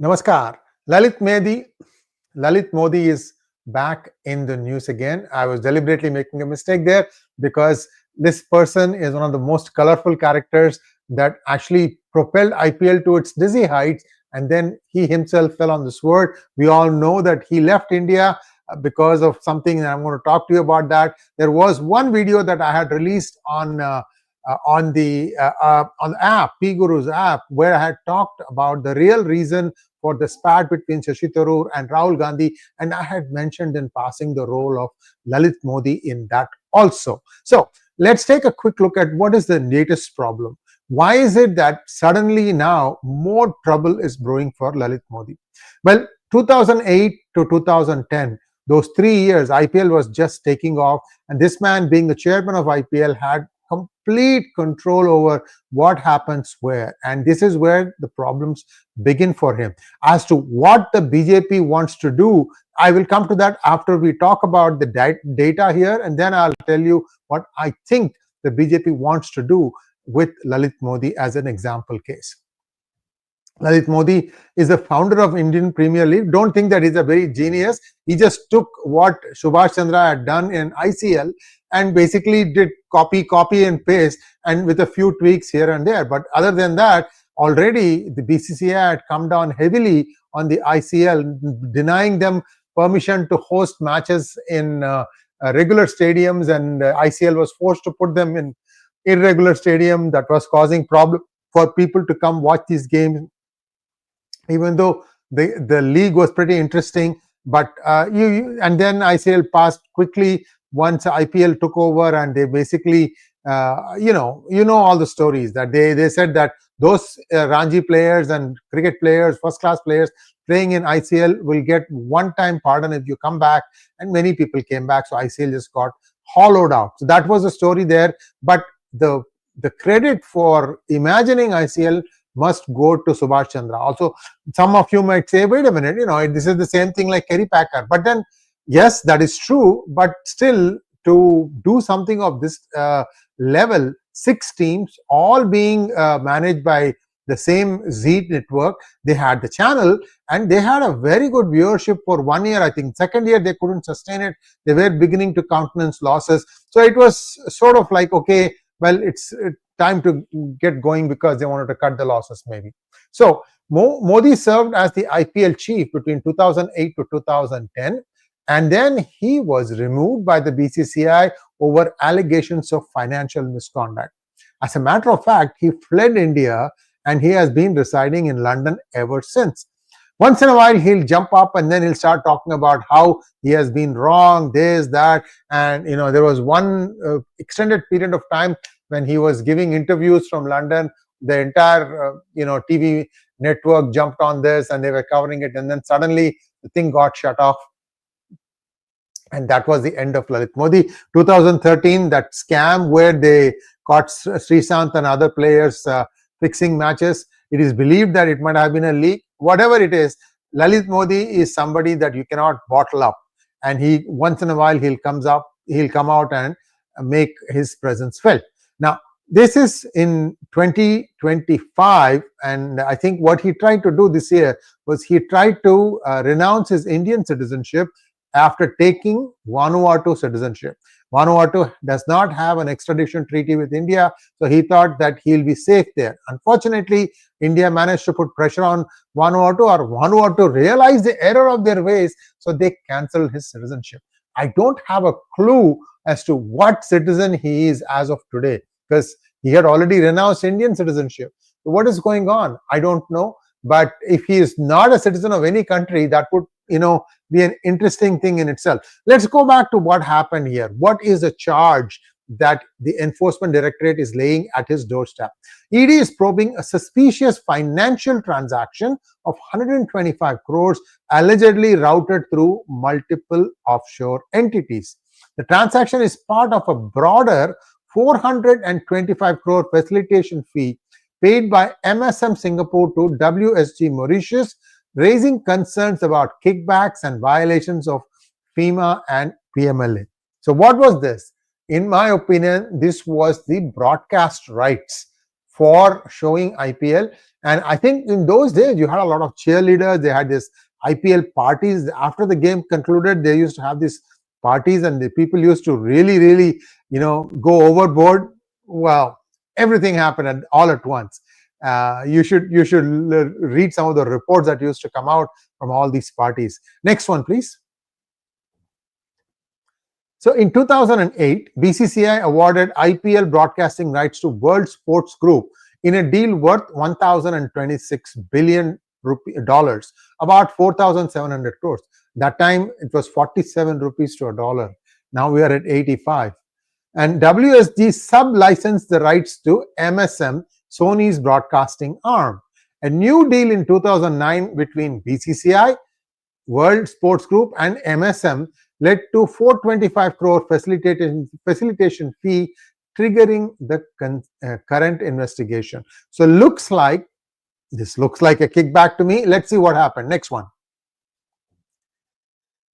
Namaskar. Lalit Modi is back in the news again. I was deliberately making a mistake there because this person is one of the most colorful characters that actually propelled IPL to its dizzy heights, and then he himself fell on the sword. We all know that he left India because of something, and I'm going to talk to you about that. There was one video that I had released on the app, P Guru's app, where I had talked about the real reason for the spat between Shashi Tharoor and Rahul Gandhi, and I had mentioned in passing the role of Lalit Modi in that also. So let's take a quick look at what is the latest problem. Why is it that suddenly now more trouble is brewing for Lalit Modi? Well, 2008 to 2010, those 3 years, IPL was just taking off, and this man, being the chairman of IPL, had complete control over what happens where, and this is where the problems begin for him. As to what the BJP wants to do, I will come to that after we talk about the data here, and then I'll tell you what I think the BJP wants to do with Lalit Modi as an example case. Lalit Modi is the founder of Indian Premier League. Don't think that he's a very genius. He just took what Subhash Chandra had done in ICL and basically did copy and paste, and with a few tweaks here and there. But other than that, already the BCCI had come down heavily on the ICL, denying them permission to host matches in regular stadiums, and ICL was forced to put them in irregular stadium. That was causing problem for people to come watch these games, even though the league was pretty interesting. But and then ICL passed quickly once IPL took over, and they basically you know all the stories that they said that those Ranji players and cricket players, first class players playing in ICL will get one-time pardon if you come back, and many people came back, so ICL just got hollowed out. So that was the story there. But the credit for imagining ICL must go to Subhash Chandra. Also, some of you might say, wait a minute, this is the same thing like Kerry Packer. But then, yes, that is true. But still, to do something of this level, 6 teams, all being managed by the same Z network, they had the channel, and they had a very good viewership for 1 year. I think second year they couldn't sustain it. They were beginning to countenance losses. So it was sort of like, okay, well, it's time to get going, because they wanted to cut the losses maybe. So Modi served as the IPL chief between 2008 to 2010, and then he was removed by the BCCI over allegations of financial misconduct. As a matter of fact, he fled India, and he has been residing in London ever since. Once in a while, he'll jump up and then he'll start talking about how he has been wrong, this, that. And, there was one extended period of time when he was giving interviews from London. The entire, TV network jumped on this, and they were covering it. And then suddenly the thing got shut off. And that was the end of Lalit Modi. 2013, that scam where they caught Srisanth and other players fixing matches. It is believed that it might have been a leak. Whatever it is, Lalit Modi is somebody that you cannot bottle up. And he, once in a while, he'll come out and make his presence felt. Now, this is in 2025, and I think what he tried to do this year was he tried to renounce his Indian citizenship after taking Vanuatu citizenship. Vanuatu does not have an extradition treaty with India, so he thought that he'll be safe there. Unfortunately, India managed to put pressure on Vanuatu, or Vanuatu realized the error of their ways, so they cancelled his citizenship. I don't have a clue as to what citizen he is as of today, because he had already renounced Indian citizenship. So what is going on? I don't know. But if he is not a citizen of any country, that would be an interesting thing in itself. Let's go back to what happened here. What is the charge that the Enforcement Directorate is laying at his doorstep? ED is probing a suspicious financial transaction of 125 crores allegedly routed through multiple offshore entities. The transaction is part of a broader 425 crore facilitation fee paid by MSM Singapore to WSG Mauritius, raising concerns about kickbacks and violations of FEMA and PMLA. So what was this? In my opinion, this was the broadcast rights for showing IPL, And I think in those days, you had a lot of cheerleaders. They had this IPL parties. After the game concluded, they used to have these parties, and the people used to really, really, go overboard. Well, everything happened all at once. You should read some of the reports that used to come out from all these parties. Next one, please. So in 2008, BCCI awarded IPL broadcasting rights to World Sports Group in a deal worth $1,026 billion, about 4,700 crores. That time it was 47 rupees to a dollar. Now we are at 85. And WSG sub-licensed the rights to MSM, Sony's broadcasting arm. A new deal in 2009 between BCCI, World Sports Group, and MSM led to 425 crore facilitation fee, triggering the current investigation. So this looks like a kickback to me. Let's see what happened. Next one.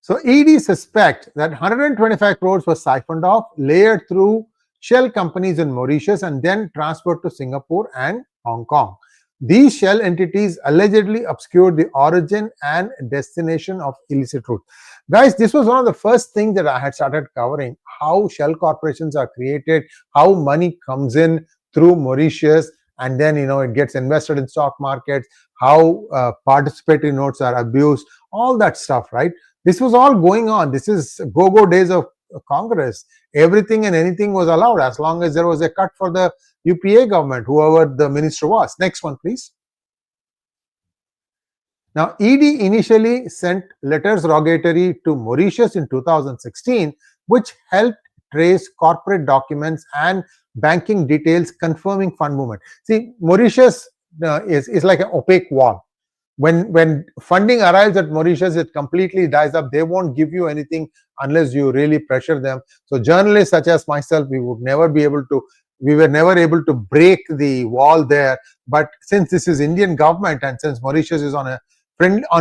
So ED suspect that 125 crores was siphoned off, layered through shell companies in Mauritius, and then transferred to Singapore and Hong Kong. These shell entities allegedly obscured the origin and destination of illicit route. Guys, this was one of the first things that I had started covering, how shell corporations are created, how money comes in through Mauritius, and then it gets invested in stock markets, how participatory notes are abused, all that stuff, right? This was all going on. This is go-go days of Congress. Everything and anything was allowed as long as there was a cut for the UPA government, whoever the minister was. Next one, please. Now, ED initially sent letters rogatory to Mauritius in 2016, which helped trace corporate documents and banking details confirming fund movement. See, Mauritius is like an opaque wall. When funding arrives at Mauritius, it completely dies up. They won't give you anything unless you really pressure them. So journalists such as myself, we were never able to break the wall there. But since this is Indian government, and since Mauritius is on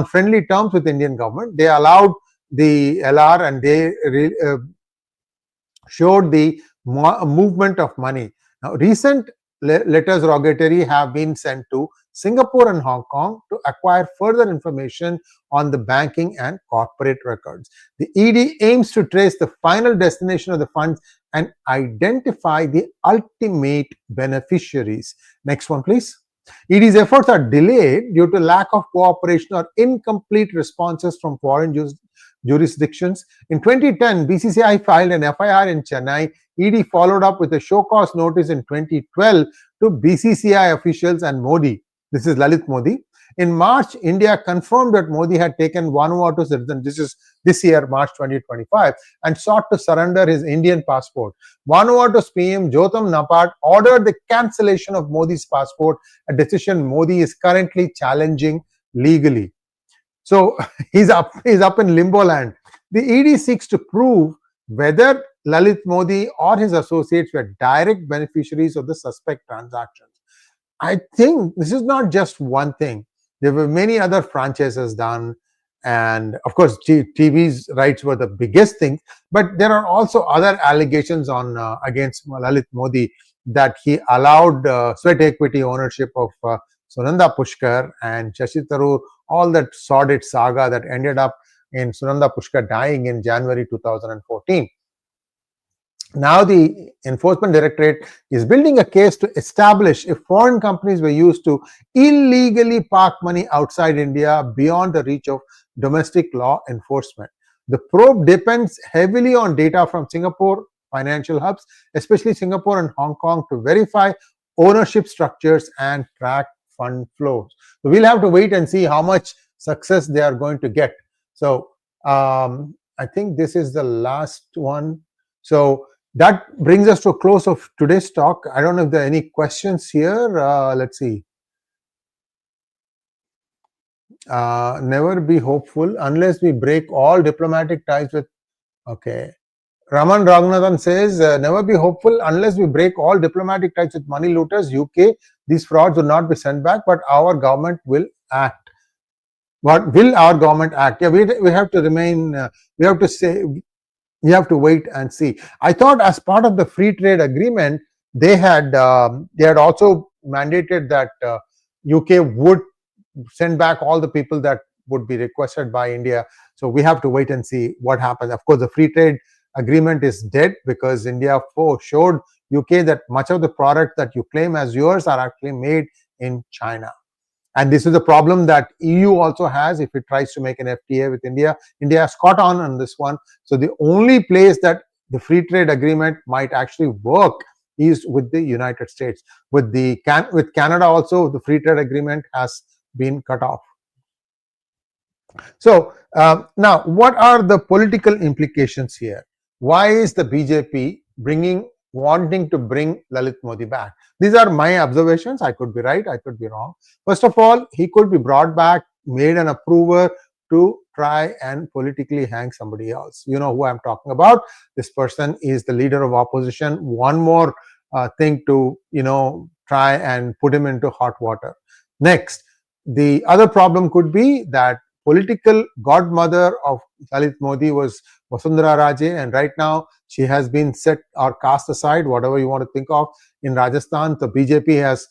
friendly terms with Indian government, they allowed the LR, and they showed the movement of money. Now, recent letters rogatory have been sent to Singapore and Hong Kong to acquire further information on the banking and corporate records. The ED aims to trace the final destination of the funds and identify the ultimate beneficiaries. Next one, please. ED's efforts are delayed due to lack of cooperation or incomplete responses from foreign jurisdictions. In 2010, BCCI filed an FIR in Chennai. ED followed up with a show cause notice in 2012 to BCCI officials and Modi. This is Lalit Modi. In March, India confirmed that Modi had taken Vanuatu citizen, this is this year, March 2025, and sought to surrender his Indian passport. Vanuatu's PM Jotham Naphat ordered the cancellation of Modi's passport, a decision Modi is currently challenging legally. So he's up in limbo land. The ED seeks to prove whether Lalit Modi or his associates were direct beneficiaries of the suspect transactions. I think this is not just one thing. There were many other franchises done, and of course TV's rights were the biggest thing, but there are also other allegations on against Lalit Modi, that he allowed sweat equity ownership of Sunanda Pushkar and Shashi Tharoor, all that sordid saga that ended up in Sunanda Pushkar dying in January 2014. Now the Enforcement Directorate is building a case to establish if foreign companies were used to illegally park money outside India beyond the reach of domestic law enforcement. The probe depends heavily on data from Singapore financial hubs, especially Singapore and Hong Kong, to verify ownership structures and track fund flows. So we'll have to wait and see how much success they are going to get. So I think this is the last one. So that brings us to a close of today's talk. I don't know if there are any questions here. Let's see. Never be hopeful unless we break all diplomatic ties with. Okay. Raman Raghunathan says, never be hopeful unless we break all diplomatic ties with money looters, UK. These frauds will not be sent back, but our government will act. What will our government act? Yeah, we have to remain, we have to say, we have to wait and see. I thought as part of the free trade agreement, they had also mandated that UK would send back all the people that would be requested by India. So we have to wait and see what happens. Of course, the free trade agreement is dead because India showed UK that much of the product that you claim as yours are actually made in China. And this is the problem that EU also has if it tries to make an FTA with India. India has caught on this one. So the only place that the free trade agreement might actually work is with the United States. With Canada also, the free trade agreement has been cut off. So now, what are the political implications here? Why is the BJP wanting to bring Lalit Modi back? These are my observations. I could be right, I could be wrong. First of all, he could be brought back, made an approver to try and politically hang somebody else. You know who I'm talking about. This person is the leader of opposition. One more thing to, try and put him into hot water. Next, the other problem could be that political godmother of Lalit Modi was Vasundhara Raje, and right now she has been set or cast aside, whatever you want to think of. In Rajasthan, the BJP has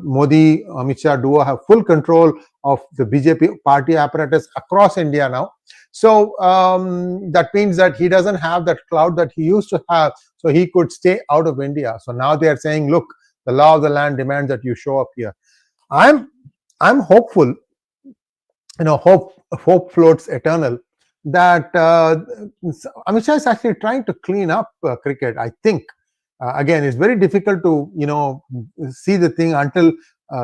Modi, Amit Shah duo have full control of the BJP party apparatus across India now. So that means that he doesn't have that clout that he used to have, so he could stay out of India. So now they are saying, look, the law of the land demands that you show up here. I'm hopeful. Hope floats eternal, that Amit Shah is actually trying to clean up cricket. I think again, it's very difficult to see the thing until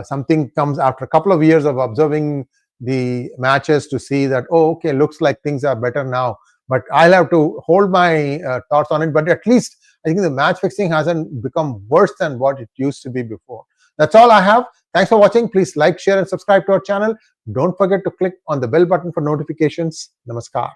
something comes after a couple of years of observing the matches to see that, oh, okay, looks like things are better now. But I'll have to hold my thoughts on it. But at least I think the match fixing hasn't become worse than what it used to be before. That's all I have. Thanks for watching. Please like, share, and subscribe to our channel. Don't forget to click on the bell button for notifications. Namaskar.